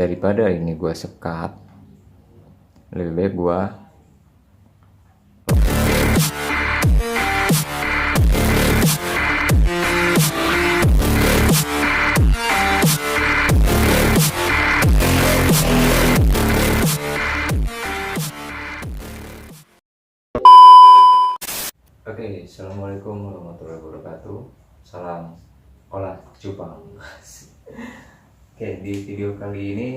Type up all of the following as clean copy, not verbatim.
daripada ini gue sekat, lebih baik gue Oke, assalamualaikum warahmatullahi wabarakatuh. Salam olah cupang. Oke, di video kali ini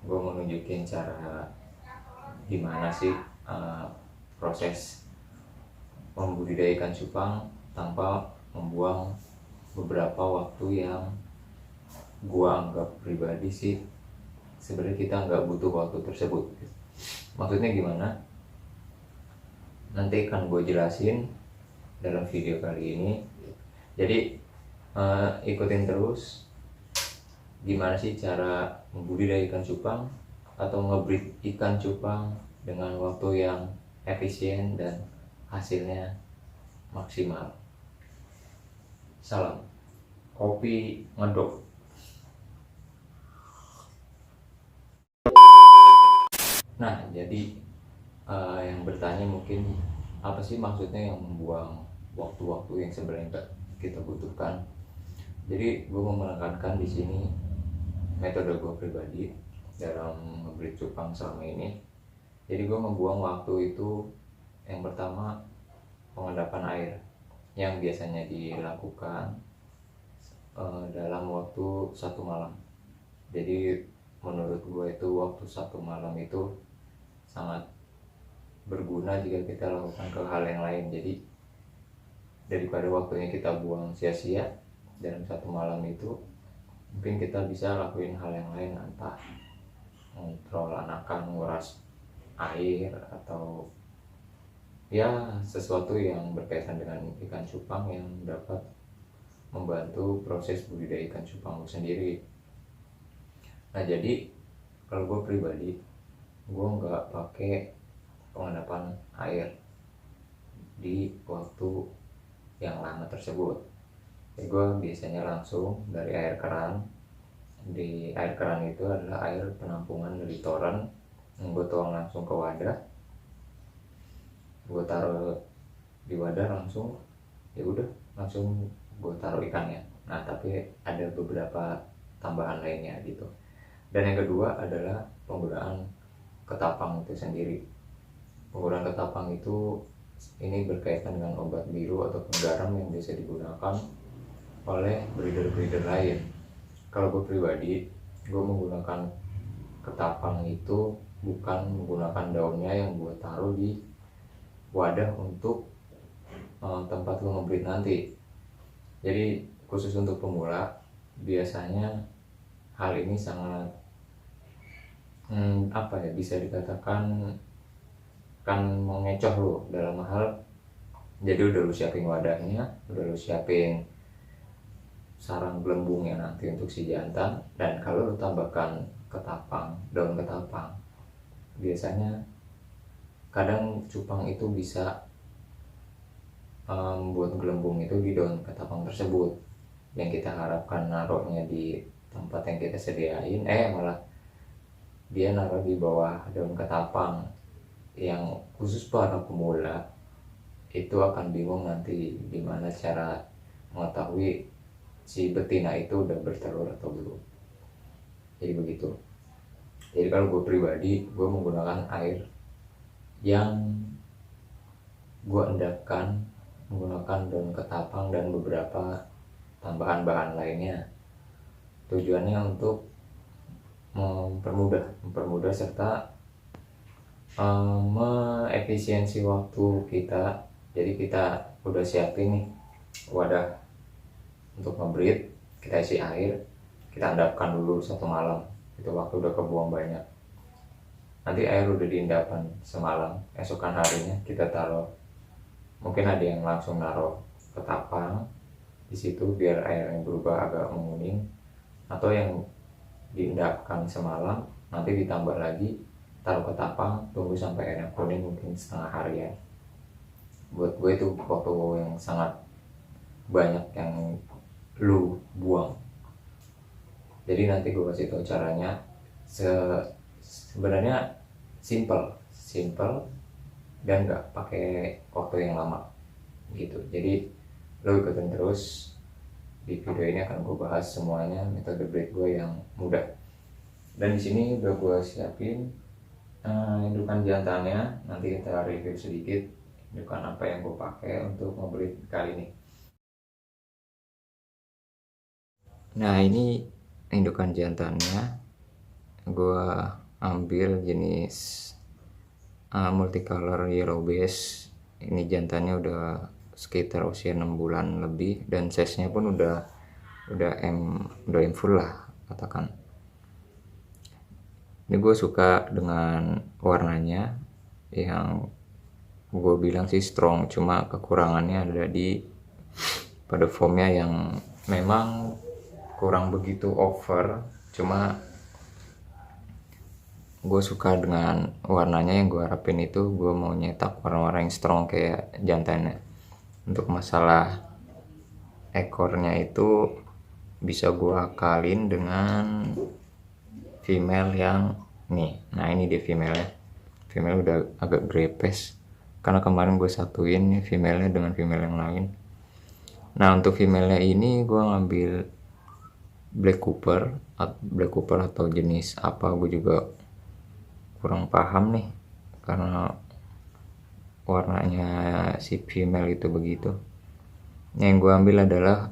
gue mau nunjukin cara gimana sih proses membudidaya ikan cupang tanpa membuang beberapa waktu yang gue anggap pribadi sih sebenarnya kita nggak butuh waktu tersebut. Maksudnya gimana? Nanti akan gue jelasin dalam video kali ini. Jadi ikutin terus gimana sih cara membudidaya ikan cupang atau ngebreed ikan cupang dengan waktu yang efisien dan hasilnya maksimal. Salam kopi ngedok. Nah, jadi yang bertanya mungkin apa sih maksudnya yang membuang waktu-waktu yang sebenarnya nggak kita butuhkan. Jadi gue mau menekankan di sini metode gue pribadi dalam ngebreed cupang selama ini. Jadi gue membuang waktu itu yang pertama pengendapan air yang biasanya dilakukan dalam waktu 1 malam. Jadi menurut gue itu waktu 1 malam itu sangat berguna jika kita lakukan ke hal yang lain. Jadi daripada waktunya kita buang sia-sia dalam 1 malam itu, mungkin kita bisa lakuin hal yang lain, entah ngontrol anakan, nguras air, atau ya sesuatu yang berkaitan dengan ikan cupang yang dapat membantu proses budidaya ikan cupang itu sendiri. Nah, jadi kalau gue pribadi, gue nggak pakai pengendapan air di waktu yang lama tersebut. Jadi gue biasanya langsung dari air keran. Di air keran itu adalah air penampungan dari toren yang gue tuang langsung ke wadah. Gue taruh di wadah langsung, ya udah langsung gue taruh ikannya. Nah, tapi ada beberapa tambahan lainnya gitu. Dan yang kedua adalah penggunaan ketapang itu sendiri. Penggunaan ketapang itu ini berkaitan dengan obat biru atau garam yang bisa digunakan oleh breeder-breeder lain. Kalau gue pribadi, gue menggunakan ketapang itu bukan menggunakan daunnya yang gue taruh di wadah untuk tempat gue ngebreed nanti. Jadi khusus untuk pemula, biasanya hal ini sangat bisa dikatakan kan mengecoh lo dalam hal, jadi udah lu siapin wadahnya, udah lu siapin sarang gelembungnya nanti untuk si jantan, dan kalau lu tambahkan ketapang, daun ketapang, biasanya kadang cupang itu bisa membuat gelembung itu di daun ketapang tersebut, yang kita harapkan naruhnya di tempat yang kita sediain, malah dia naruh di bawah daun ketapang yang khusus para pemula. Itu akan bingung nanti gimana cara mengetahui si betina itu udah bertelur atau belum. Jadi begitu. Jadi kalau gue pribadi, gue menggunakan air yang gue endapkan menggunakan daun ketapang dan beberapa tambahan bahan lainnya. Tujuannya untuk mempermudah serta efisiensi waktu kita. Jadi kita udah siapin nih wadah untuk ngebreed, kita isi air, kita endapkan dulu 1 malam, itu waktu udah kebuang banyak. Nanti air udah diendapkan semalam, esokan harinya kita taruh, mungkin ada yang langsung naruh ketapang di situ biar airnya berubah agak menguning, atau yang diendapkan semalam nanti ditambah lagi, taruh ketapang, tunggu sampai airnya kuning mungkin setengah hari ya. Buat gue itu waktu yang sangat banyak yang lu buang. Jadi nanti gue kasih tahu caranya. Sebenarnya simple dan nggak pakai waktu yang lama gitu. Jadi lo ikutin terus. Di video ini akan gue bahas semuanya metode braid gue yang mudah. Dan di sini udah gue siapin indukan jantannya. Nanti kita review sedikit indukan apa yang gue pakai untuk nge-braid kali ini. Nah, ini indukan jantannya. Gue ambil jenis multicolor yellow base. Ini jantannya udah sekitar usia 6 bulan lebih, dan size nya pun udah M full lah katakan. Ini gue suka dengan warnanya yang gue bilang sih strong, cuma kekurangannya ada di pada foamnya yang memang kurang begitu over. Cuma gue suka dengan warnanya yang gue harapin itu. Gue mau nyetak warna-warna yang strong kayak jantannya. Untuk masalah ekornya itu bisa gue akalin dengan female yang nih. Nah, ini dia female udah agak grepes karena kemarin gue satuin nih female-nya dengan female yang lain. Nah, untuk female-nya ini gue ngambil Black Cooper atau jenis apa gue juga kurang paham nih, karena warnanya si female itu begitu. Yang gue ambil adalah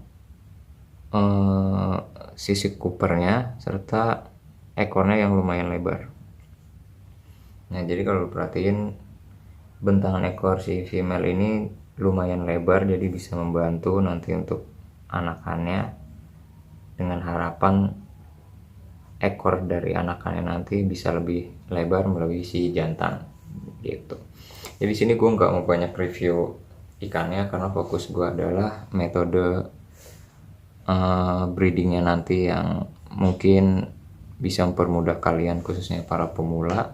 sisik Coopernya serta ekornya yang lumayan lebar. Nah, jadi kalau perhatiin bentangan ekor si female ini lumayan lebar, jadi bisa membantu nanti untuk anakannya, dengan harapan ekor dari anakannya nanti bisa lebih lebar melebihi si jantan gitu. Jadi sini gue nggak mau banyak review ikannya karena fokus gue adalah metode breedingnya nanti yang mungkin bisa mempermudah kalian, khususnya para pemula,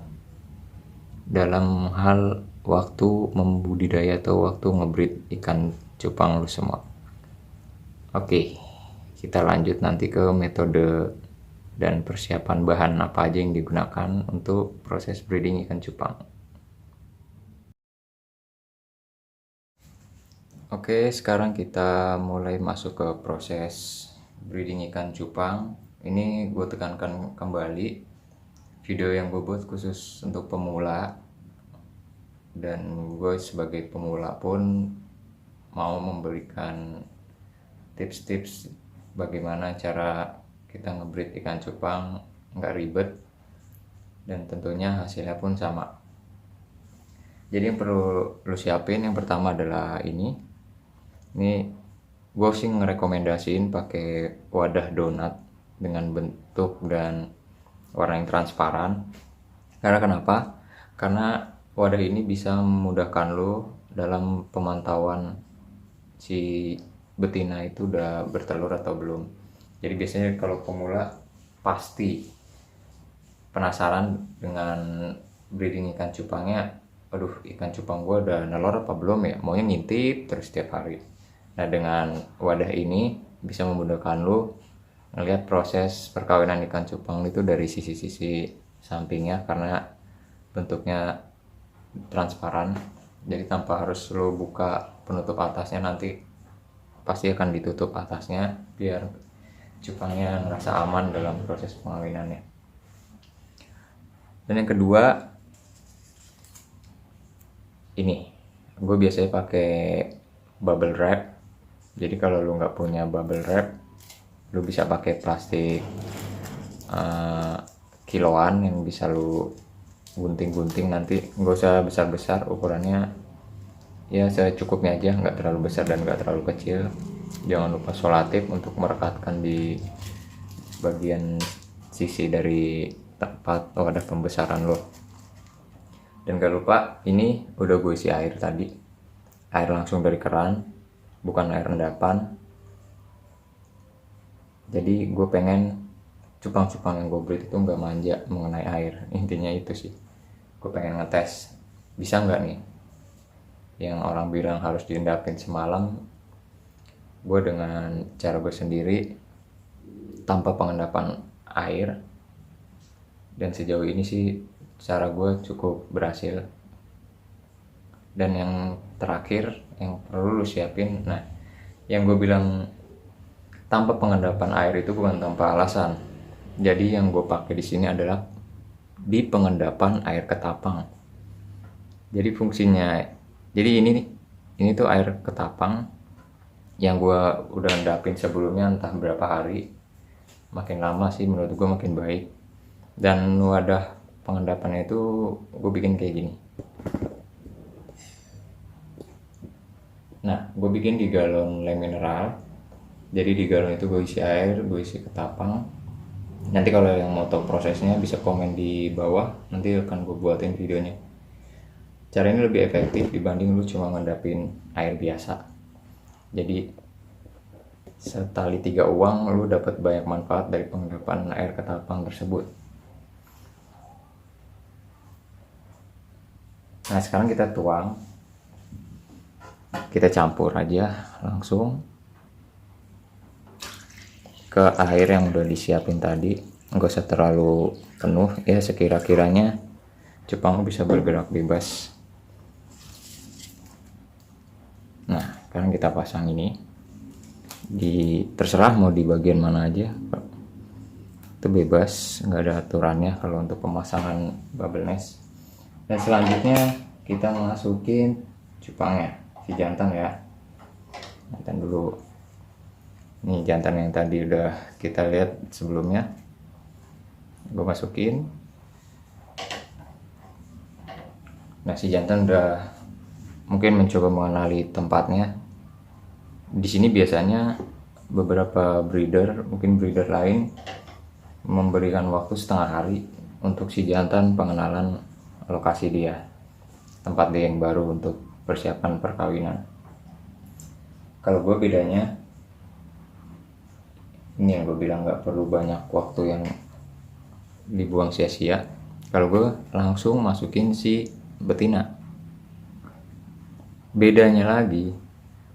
dalam hal waktu membudidaya atau waktu ngebreed ikan cupang lu semua. Oke, kita lanjut nanti ke metode dan persiapan bahan apa aja yang digunakan untuk proses breeding ikan cupang. Oke, sekarang kita mulai masuk ke proses breeding ikan cupang. Ini gue tekankan kembali, video yang gue buat khusus untuk pemula, dan gue sebagai pemula pun mau memberikan tips-tips bagaimana cara kita ngebreed ikan cupang nggak ribet, dan tentunya hasilnya pun sama. Jadi yang perlu lu siapin yang pertama adalah ini gue sih ngerekomendasiin pakai wadah donat dengan bentuk dan warna yang transparan. Karena kenapa? Karena wadah ini bisa memudahkan lo dalam pemantauan si betina itu udah bertelur atau belum. Jadi biasanya kalau pemula pasti penasaran dengan breeding ikan cupangnya. Aduh, ikan cupang gue udah nelor apa belum ya? Maunya ngintip terus setiap hari. Nah, dengan wadah ini bisa memudahkan lo ngelihat proses perkawinan ikan cupang itu dari sisi-sisi sampingnya, karena bentuknya transparan. Jadi tanpa harus lo buka penutup atasnya, nanti pasti akan ditutup atasnya biar cupangnya ngerasa aman dalam proses pengawinannya. Dan yang kedua, ini gue biasanya pakai bubble wrap. Jadi kalau lu nggak punya bubble wrap, lu bisa pakai plastik kiloan yang bisa lu gunting-gunting. Nanti nggak usah besar-besar, ukurannya ya secukupnya aja, nggak terlalu besar dan nggak terlalu kecil. Jangan lupa solatif untuk merekatkan di bagian sisi dari tempat wadah pembesaran lo. Dan gak lupa, ini udah gue isi air tadi, air langsung dari keran, bukan air endapan. Jadi gue pengen cupang-cupang yang gue breed itu nggak manja mengenai air. Intinya itu sih, gue pengen ngetes bisa nggak nih yang orang bilang harus diendapin semalam. Gue dengan cara gue sendiri tanpa pengendapan air, dan sejauh ini sih cara gue cukup berhasil. Dan yang terakhir yang perlu lu siapin, nah yang gue bilang tanpa pengendapan air itu bukan tanpa alasan. Jadi yang gue pakai di sini adalah di pengendapan air ketapang. Jadi fungsinya, jadi ini tuh air ketapang yang gue udah endapin sebelumnya entah berapa hari. Makin lama sih menurut gue makin baik. Dan wadah pengendapannya itu gue bikin kayak gini. Nah, gue bikin di galon lem mineral. Jadi di galon itu gue isi air, gue isi ketapang. Nanti kalau yang mau tahu prosesnya bisa komen di bawah, nanti akan gue buatin videonya. Cara ini lebih efektif dibanding lu cuma ngendapin air biasa. Jadi setali 3 uang lu dapat banyak manfaat dari pengendapan air ketapang tersebut. Nah, sekarang kita tuang. Kita campur aja langsung ke air yang udah disiapin tadi. Nggak usah terlalu penuh ya, sekira-kiranya cupang bisa bergerak bebas. Nah, sekarang kita pasang ini terserah mau di bagian mana aja, itu bebas, nggak ada aturannya kalau untuk pemasangan bubble nest. Dan selanjutnya kita masukin cupangnya, si jantan ya. Jantan dulu. Nih jantan yang tadi udah kita lihat sebelumnya, gue masukin. Nah, si jantan udah mungkin mencoba mengenali tempatnya. Di sini biasanya beberapa breeder, mungkin breeder lain memberikan waktu setengah hari untuk si jantan pengenalan lokasi dia, tempat dia yang baru untuk persiapan perkawinan. Kalau gue bedanya, ini yang gue bilang nggak perlu banyak waktu yang dibuang sia-sia. Kalau gue langsung masukin si betina. Bedanya lagi,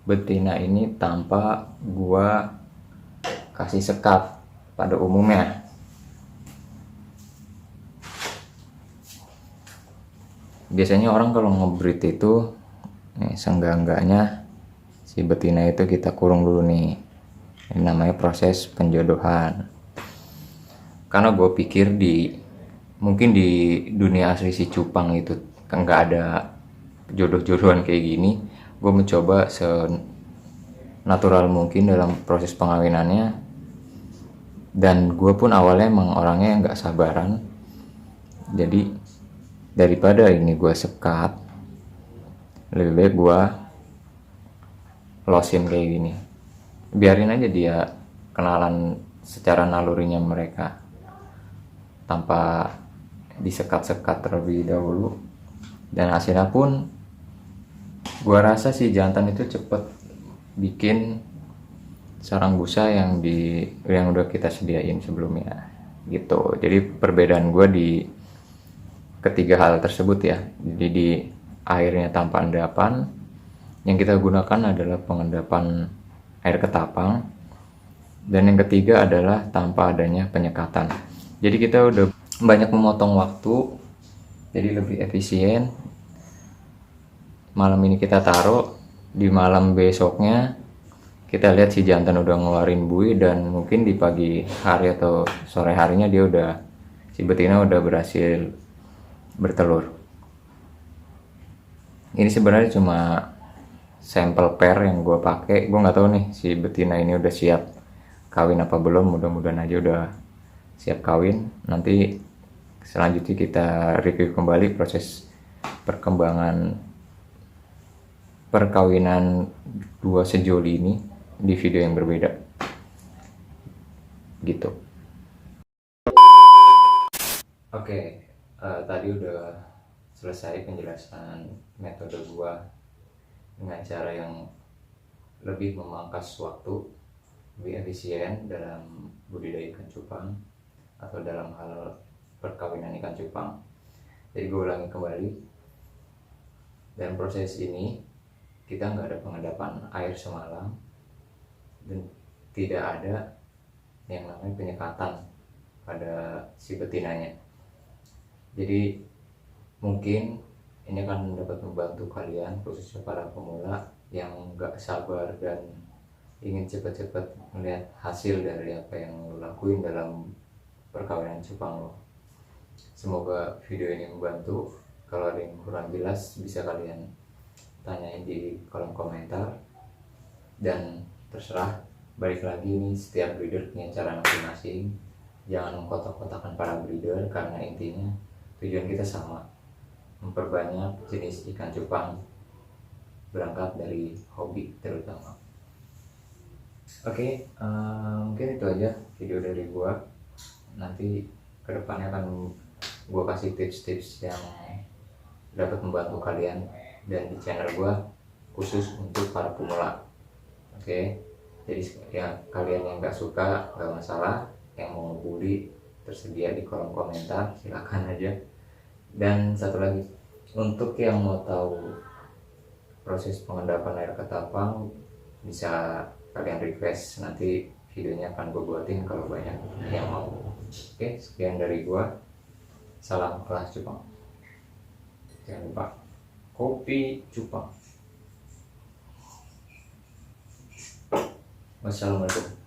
betina ini tanpa gue kasih sekat pada umumnya. Biasanya orang kalau ngebreed itu seenggak-enggaknya si betina itu kita kurung dulu nih. Ini namanya proses penjodohan. Karena gue pikir mungkin di dunia asli si cupang itu kan nggak ada jodoh-jodohan kayak gini. Gue mencoba senatural mungkin dalam proses pengawinannya. Dan gue pun awalnya emang orangnya nggak sabaran. Jadi daripada ini gue sekat, lebih baik gue losin kayak gini. Biarin aja dia kenalan secara nalurinya mereka tanpa disekat-sekat terlebih dahulu. Dan hasilnya pun gue rasa si jantan itu cepet bikin sarang busa yang udah kita sediain sebelumnya gitu. Jadi perbedaan gue di ketiga hal tersebut ya. Jadi di airnya tanpa endapan, yang kita gunakan adalah pengendapan air ketapang, dan yang ketiga adalah tanpa adanya penyekatan. Jadi kita udah banyak memotong waktu, jadi lebih efisien. Malam ini kita taruh, di malam besoknya kita lihat si jantan udah ngeluarin buih, dan mungkin di pagi hari atau sore harinya si betina udah berhasil bertelur. Ini sebenarnya cuma sampel pair yang gue pakai. Gue nggak tahu nih si betina ini udah siap kawin apa belum. Mudah-mudahan aja udah siap kawin. Nanti selanjutnya kita review kembali proses perkembangan perkawinan dua sejoli ini di video yang berbeda gitu. Oke. Tadi udah selesai penjelasan metode gua dengan cara yang lebih memangkas waktu, lebih efisien dalam budidaya ikan cupang atau dalam hal perkawinan ikan cupang. Jadi gue ulangi kembali, dan proses ini kita nggak ada pengendapan air semalam dan tidak ada yang namanya penyekatan. pada si betinanya. Jadi mungkin ini akan dapat membantu kalian, khususnya para pemula yang gak sabar dan ingin cepat-cepat melihat hasil dari apa yang lo lakuin dalam perkawinan cupang lo. Semoga video ini membantu. Kalau ada yang kurang jelas bisa kalian tanyain di kolom komentar. Dan terserah, balik lagi nih, setiap breeder punya cara masing-masing. Jangan mengkotak-kotakan para breeder, karena intinya tujuan kita sama, memperbanyak jenis ikan cupang, berangkat dari hobi terutama. Oke, mungkin itu aja video dari gua. Nanti kedepannya akan gua kasih tips-tips yang dapat membantu kalian, dan di channel gua khusus untuk para pemula. Oke, jadi ya kalian yang gak suka gak masalah, yang mau bully tersedia di kolom komentar, silakan aja. Dan satu lagi, untuk yang mau tahu proses pengendapan air ketapang, bisa kalian request, nanti videonya akan gue buatin kalau banyak yang mau. Oke, sekian dari gue. Salam kelas cupang. Jangan lupa kopi cupang. Wassalamualaikum.